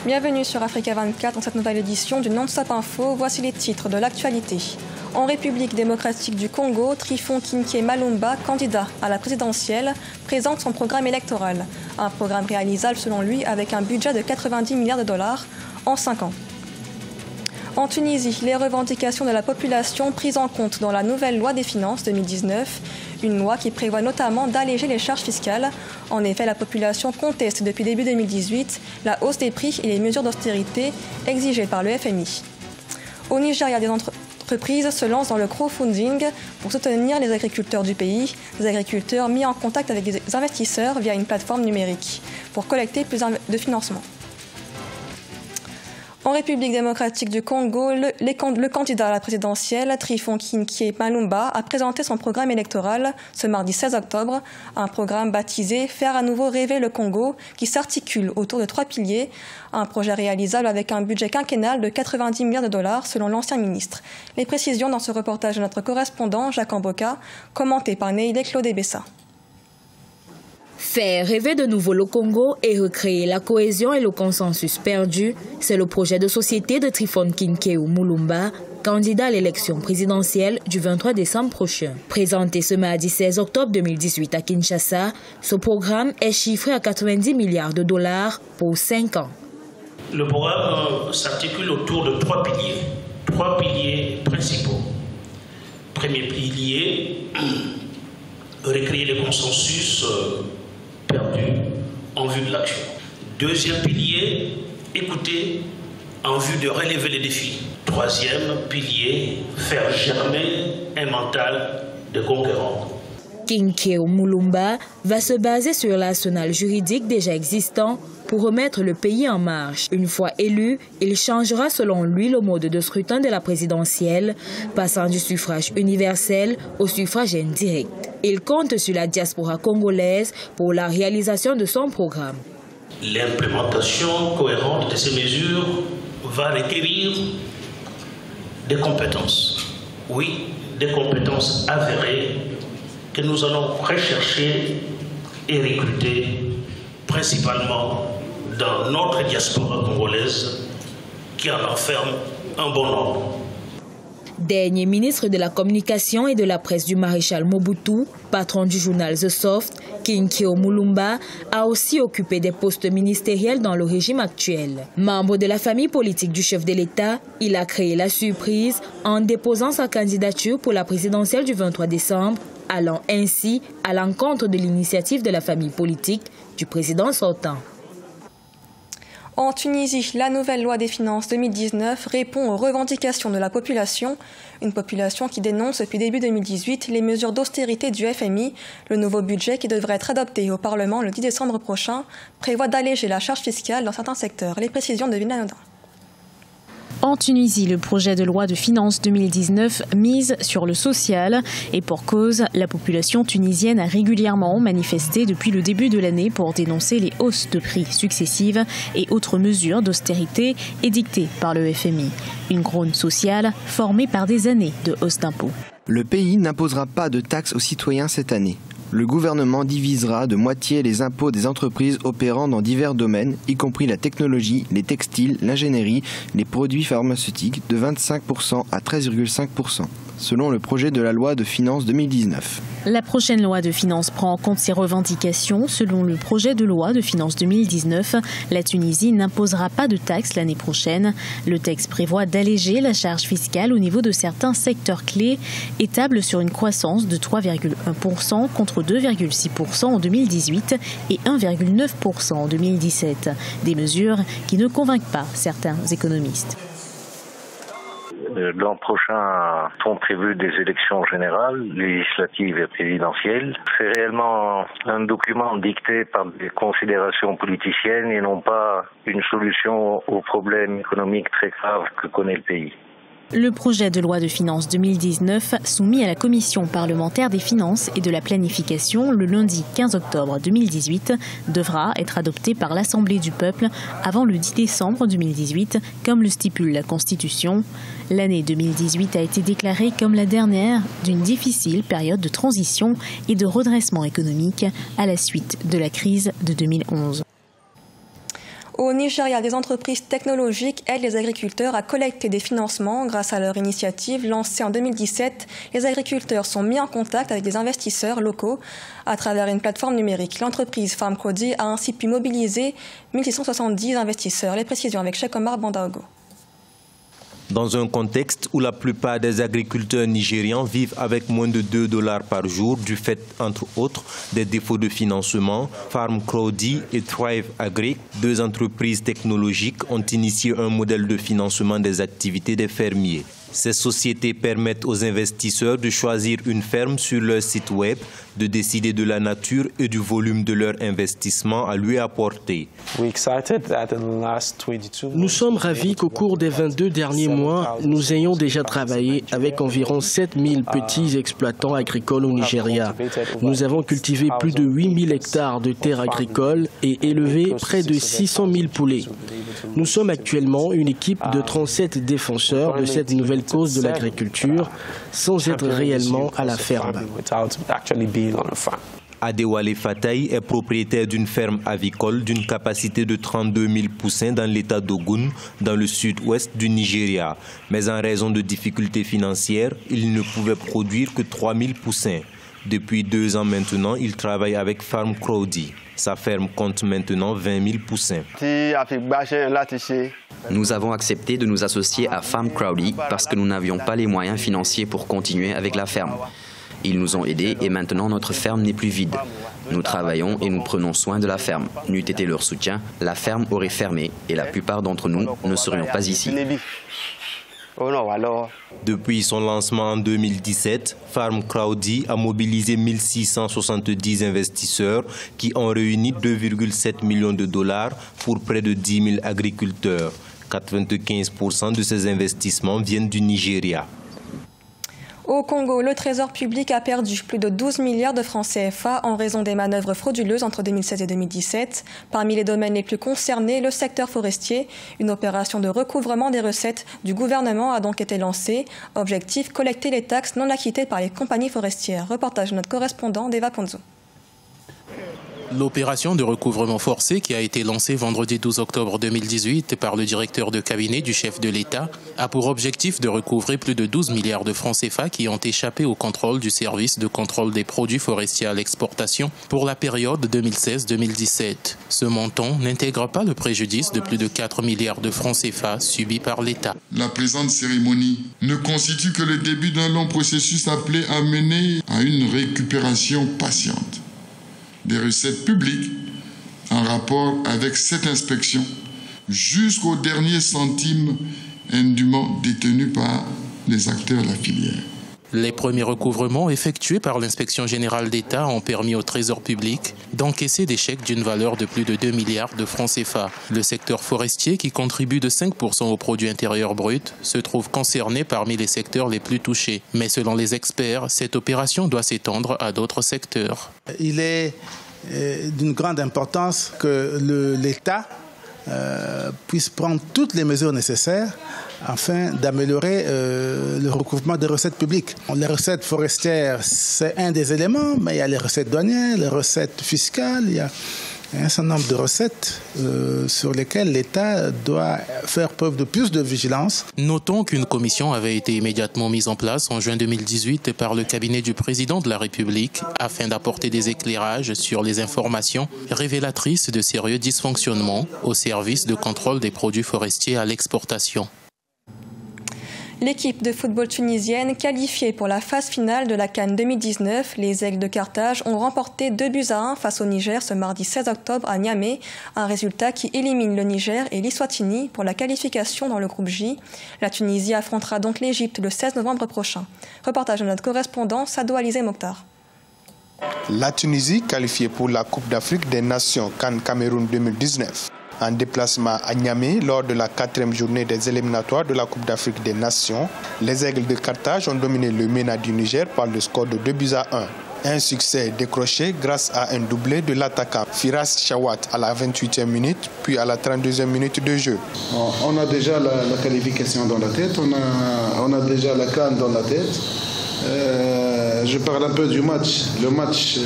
Bienvenue sur Africa 24 dans cette nouvelle édition du Non-Stop Info. Voici les titres de l'actualité. En République démocratique du Congo, Trifon Kinké Malumba, candidat à la présidentielle, présente son programme électoral. Un programme réalisable selon lui avec un budget de 90 milliards de dollars en 5 ans. En Tunisie, les revendications de la population prises en compte dans la nouvelle loi des finances 2019, une loi qui prévoit notamment d'alléger les charges fiscales. En effet, la population conteste depuis début 2018 la hausse des prix et les mesures d'austérité exigées par le FMI. Au Nigeria, des entreprises se lancent dans le crowdfunding pour soutenir les agriculteurs du pays, des agriculteurs mis en contact avec des investisseurs via une plateforme numérique pour collecter plus de financement. En République démocratique du Congo, le candidat à la présidentielle, Trifon Kinké Malumba, a présenté son programme électoral ce mardi 16 octobre, un programme baptisé « Faire à nouveau rêver le Congo » qui s'articule autour de 3 piliers, un projet réalisable avec un budget quinquennal de 90 milliards de dollars selon l'ancien ministre. Les précisions dans ce reportage de notre correspondant Jacques Amboka, commenté par Neile Claude Bessa. Faire rêver de nouveau le Congo et recréer la cohésion et le consensus perdu, c'est le projet de société de Trifon Kinké Malumba, candidat à l'élection présidentielle du 23 décembre prochain. Présenté ce mardi 16 octobre 2018 à Kinshasa, ce programme est chiffré à 90 milliards de dollars pour 5 ans. Le programme s'articule autour de 3 piliers. 3 piliers principaux. Premier pilier, recréer le consensus perdu en vue de l'action. Deuxième pilier, écouter en vue de relever les défis. Troisième pilier, faire germer un mental de conquérant. Kinké Malumba va se baser sur l'arsenal juridique déjà existant pour remettre le pays en marche. Une fois élu, il changera selon lui le mode de scrutin de la présidentielle, passant du suffrage universel au suffrage indirect. Il compte sur la diaspora congolaise pour la réalisation de son programme. L'implémentation cohérente de ces mesures va requérir des compétences. Oui, des compétences avérées que nous allons rechercher et recruter principalement dans notre diaspora congolaise qui en enferme un bon nombre. Dernier ministre de la Communication et de la Presse du maréchal Mobutu, patron du journal The Soft, Kinké Malumba a aussi occupé des postes ministériels dans le régime actuel. Membre de la famille politique du chef de l'État, il a créé la surprise en déposant sa candidature pour la présidentielle du 23 décembre, allant ainsi à l'encontre de l'initiative de la famille politique du président sortant. En Tunisie, la nouvelle loi des finances 2019 répond aux revendications de la population, une population qui dénonce depuis début 2018 les mesures d'austérité du FMI. Le nouveau budget, qui devrait être adopté au Parlement le 10 décembre prochain, prévoit d'alléger la charge fiscale dans certains secteurs. Les précisions de Vina Nodin. En Tunisie, le projet de loi de finances 2019 mise sur le social et pour cause, la population tunisienne a régulièrement manifesté depuis le début de l'année pour dénoncer les hausses de prix successives et autres mesures d'austérité édictées par le FMI. Une grogne sociale formée par des années de hausse d'impôts. Le pays n'imposera pas de taxes aux citoyens cette année. Le gouvernement divisera de moitié les impôts des entreprises opérant dans divers domaines, y compris la technologie, les textiles, l'ingénierie, les produits pharmaceutiques, de 25% à 13,5%, selon le projet de la loi de finances 2019. La prochaine loi de finances prend en compte ces revendications. Selon le projet de loi de finances 2019, la Tunisie n'imposera pas de taxes l'année prochaine. Le texte prévoit d'alléger la charge fiscale au niveau de certains secteurs clés et table sur une croissance de 3,1% contre 2,6% en 2018 et 1,9% en 2017. Des mesures qui ne convainquent pas certains économistes. L'an prochain sont prévues des élections générales, législatives et présidentielles. C'est réellement un document dicté par des considérations politiciennes et non pas une solution aux problèmes économiques très graves que connaît le pays. Le projet de loi de finances 2019, soumis à la Commission parlementaire des finances et de la planification le lundi 15 octobre 2018, devra être adopté par l'Assemblée du peuple avant le 10 décembre 2018, comme le stipule la Constitution. L'année 2018 a été déclarée comme la dernière d'une difficile période de transition et de redressement économique à la suite de la crise de 2011. Au Nigeria, des entreprises technologiques aident les agriculteurs à collecter des financements. Grâce à leur initiative lancée en 2017, les agriculteurs sont mis en contact avec des investisseurs locaux à travers une plateforme numérique. L'entreprise Farm Crowdy a ainsi pu mobiliser 1670 investisseurs. Les précisions avec Cheikh Omar Bandaogo. Dans un contexte où la plupart des agriculteurs nigérians vivent avec moins de $2 par jour du fait, entre autres, des défauts de financement, Farm Crowdy et Thrive Agri, deux entreprises technologiques, ont initié un modèle de financement des activités des fermiers. Ces sociétés permettent aux investisseurs de choisir une ferme sur leur site web, de décider de la nature et du volume de leur investissement à lui apporter. Nous sommes ravis qu'au cours des 22 derniers mois, nous ayons déjà travaillé avec environ 7000 petits exploitants agricoles au Nigeria. Nous avons cultivé plus de 8000 hectares de terres agricoles et élevé près de 600 000 poulets. Nous sommes actuellement une équipe de 37 défenseurs de cette nouvelle cause de l'agriculture, sans être réellement à la ferme. Adewale Fataï est propriétaire d'une ferme avicole d'une capacité de 32 000 poussins dans l'état d'Ogun, dans le sud-ouest du Nigeria. Mais en raison de difficultés financières, il ne pouvait produire que 3 000 poussins. Depuis 2 ans maintenant, il travaille avec Farm Crowdy. Sa ferme compte maintenant 20 000 poussins. Nous avons accepté de nous associer à Farm Crowdy parce que nous n'avions pas les moyens financiers pour continuer avec la ferme. Ils nous ont aidés et maintenant notre ferme n'est plus vide. Nous travaillons et nous prenons soin de la ferme. N'eût été leur soutien, la ferme aurait fermé et la plupart d'entre nous ne serions pas ici. Depuis son lancement en 2017, Farm Crowdy a mobilisé 1670 investisseurs qui ont réuni 2,7 millions de dollars pour près de 10 000 agriculteurs. 95% de ces investissements viennent du Nigeria. Au Congo, le Trésor public a perdu plus de 12 milliards de francs CFA en raison des manœuvres frauduleuses entre 2016 et 2017. Parmi les domaines les plus concernés, le secteur forestier. Une opération de recouvrement des recettes du gouvernement a donc été lancée. Objectif, collecter les taxes non acquittées par les compagnies forestières. Reportage de notre correspondant Deva Ponzo. L'opération de recouvrement forcé qui a été lancée vendredi 12 octobre 2018 par le directeur de cabinet du chef de l'État a pour objectif de recouvrer plus de 12 milliards de francs CFA qui ont échappé au contrôle du service de contrôle des produits forestiers à l'exportation pour la période 2016-2017. Ce montant n'intègre pas le préjudice de plus de 4 milliards de francs CFA subis par l'État. La présente cérémonie ne constitue que le début d'un long processus appelé à mener à une récupération patiente des recettes publiques en rapport avec cette inspection jusqu'au dernier centime indûment détenu par les acteurs de la filière. Les premiers recouvrements effectués par l'inspection générale d'État ont permis au Trésor public d'encaisser des chèques d'une valeur de plus de 2 milliards de francs CFA. Le secteur forestier, qui contribue de 5% au produit intérieur brut, se trouve concerné parmi les secteurs les plus touchés. Mais selon les experts, cette opération doit s'étendre à d'autres secteurs. Il est d'une grande importance que l'État puisse prendre toutes les mesures nécessaires afin d'améliorer le recouvrement des recettes publiques. Les recettes forestières, c'est un des éléments, mais il y a les recettes douanières, les recettes fiscales, il y a un certain nombre de recettes sur lesquelles l'État doit faire preuve de plus de vigilance. Notons qu'une commission avait été immédiatement mise en place en juin 2018 par le cabinet du président de la République afin d'apporter des éclairages sur les informations révélatrices de sérieux dysfonctionnements au service de contrôle des produits forestiers à l'exportation. L'équipe de football tunisienne qualifiée pour la phase finale de la CAN 2019, les Aigles de Carthage ont remporté 2-1 face au Niger ce mardi 16 octobre à Niamey, un résultat qui élimine le Niger et l'Eswatini pour la qualification dans le groupe J. La Tunisie affrontera donc l'Égypte le 16 novembre prochain. Reportage de notre correspondant Sado Alizé Mokhtar. La Tunisie qualifiée pour la Coupe d'Afrique des Nations CAN Cameroun 2019. En déplacement à Niamey lors de la 4e journée des éliminatoires de la Coupe d'Afrique des Nations, les Aigles de Carthage ont dominé le MENA du Niger par le score de 2-1. Un succès décroché grâce à un doublé de l'attaquant Firas Chawat à la 28e minute, puis à la 32e minute de jeu. On a déjà la qualification dans la tête, on a déjà la CAN dans la tête. Je parle un peu du match. Le match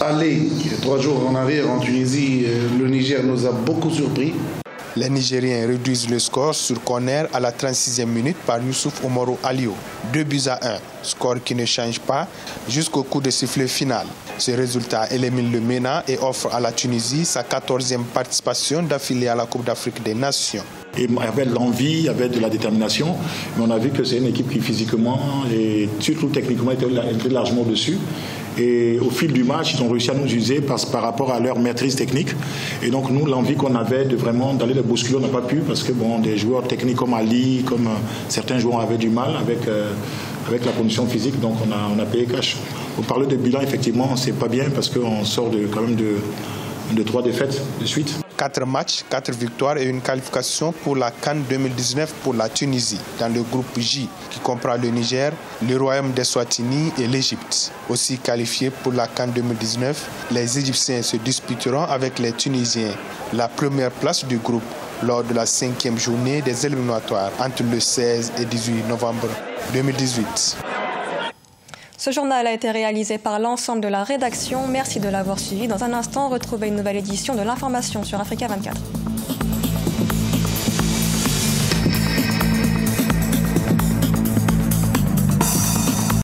aller 3 jours en arrière en Tunisie, le Niger nous a beaucoup surpris. Les Nigériens réduisent le score sur corner à la 36e minute par Youssouf Omoro Alio. 2-1, score qui ne change pas jusqu'au coup de sifflet final. Ce résultat élimine le MENA et offre à la Tunisie sa 14e participation d'affilée à la Coupe d'Afrique des Nations. Et avec l'envie, il y avait de la détermination, mais on a vu que c'est une équipe qui physiquement et surtout techniquement était largement au-dessus. Et au fil du match, ils ont réussi à nous user par rapport à leur maîtrise technique. Et donc nous, l'envie qu'on avait de vraiment d'aller les bousculer, on n'a pas pu parce que des joueurs techniques comme Ali, comme certains joueurs avaient du mal avec la condition physique, donc on a payé cash. Pour parler de bilan, effectivement, c'est pas bien parce qu'on sort quand même de 3 défaites de suite. 4 matchs, 4 victoires et une qualification pour la CAN 2019 pour la Tunisie, dans le groupe J, qui comprend le Niger, le Royaume d'Eswatini et l'Égypte. Aussi qualifiés pour la CAN 2019, les Égyptiens se disputeront avec les Tunisiens la première place du groupe lors de la 5e journée des éliminatoires entre le 16 et 18 novembre 2018. Ce journal a été réalisé par l'ensemble de la rédaction. Merci de l'avoir suivi. Dans un instant, retrouvez une nouvelle édition de l'information sur Africa 24.